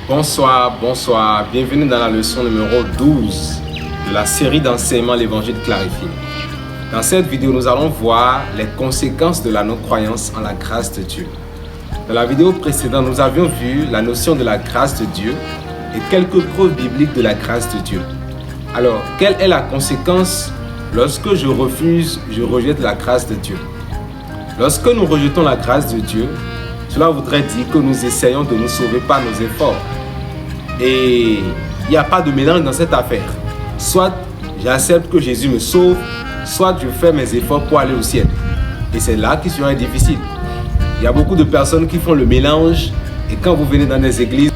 Bonsoir, bienvenue dans la leçon numéro 12 de la série d'enseignements l'Évangile clarifié. Dans cette vidéo, nous allons voir les conséquences de la non-croyance en la grâce de Dieu. Dans la vidéo précédente, nous avions vu la notion de la grâce de Dieu et quelques preuves bibliques de la grâce de Dieu. Alors, quelle est la conséquence lorsque je rejette la grâce de Dieu? Lorsque nous rejetons la grâce de Dieu, cela voudrait dire que nous essayons de nous sauver par nos efforts. Et il n'y a pas de mélange dans cette affaire. Soit j'accepte que Jésus me sauve, soit je fais mes efforts pour aller au ciel. Et c'est là qu'il serait difficile. Il y a beaucoup de personnes qui font le mélange. Et quand vous venez dans des églises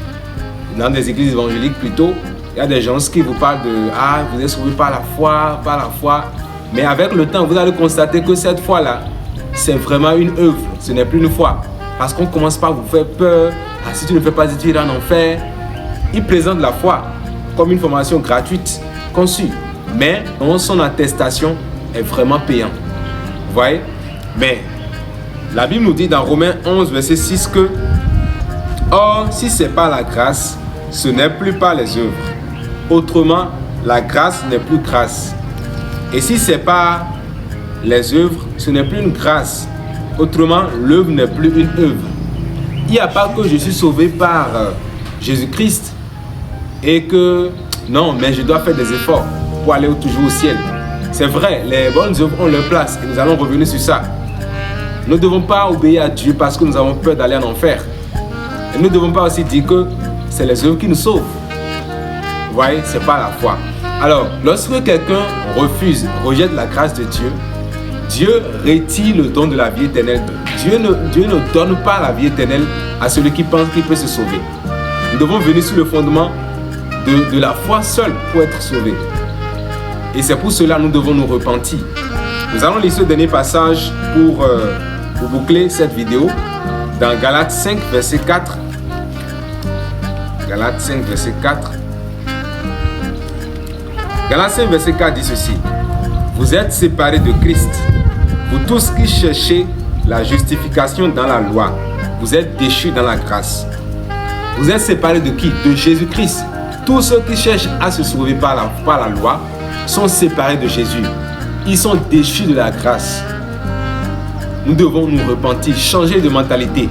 évangéliques plutôt, il y a des gens qui vous parlent de « Ah, vous êtes sauvé par la foi. » Mais avec le temps, vous allez constater que cette foi-là, c'est vraiment une œuvre. Ce n'est plus une foi. Parce qu'on commence par vous faire peur. Ah, si tu ne fais pas ça, tu iras en enfer. Il présente la foi comme une formation gratuite conçue. Mais son attestation est vraiment payante. Vous voyez? Mais la Bible nous dit dans Romains 11, verset 6 que « Or, si c'est par la grâce, ce n'est plus par les œuvres. Autrement, la grâce n'est plus grâce. Et si c'est par les œuvres, ce n'est plus une grâce. Autrement, l'œuvre n'est plus une œuvre. » Il n'y a pas que je suis sauvé par Jésus-Christ et que non, mais je dois faire des efforts pour aller toujours au ciel. C'est vrai, les bonnes œuvres ont leur place et nous allons revenir sur ça. Nous ne devons pas obéir à Dieu parce que nous avons peur d'aller en enfer. Et nous ne devons pas aussi dire que c'est les œuvres qui nous sauvent. Vous voyez, ce n'est pas la foi. Alors, lorsque quelqu'un rejette la grâce de Dieu, Dieu retire le don de la vie éternelle. Dieu ne donne pas la vie éternelle à celui qui pense qu'il peut se sauver. Nous devons venir sur le fondement de la foi seule pour être sauvés. Et c'est pour cela que nous devons nous repentir. Nous allons lire ce dernier passage pour boucler cette vidéo dans Galates 5, verset 4. Galates 5, verset 4. Galates 5, verset 4 dit ceci. Vous êtes séparés de Christ. Vous tous qui cherchez la justification dans la loi, vous êtes déchus dans la grâce. Vous êtes séparés de qui? De Jésus-Christ. Tous ceux qui cherchent à se sauver par la loi sont séparés de Jésus. Ils sont déchus de la grâce. Nous devons nous repentir, changer de mentalité.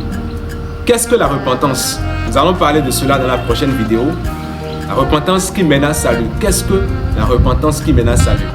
Qu'est-ce que la repentance? Nous allons parler de cela dans la prochaine vidéo. La repentance qui mène à salut. Qu'est-ce que la repentance qui mène à salut?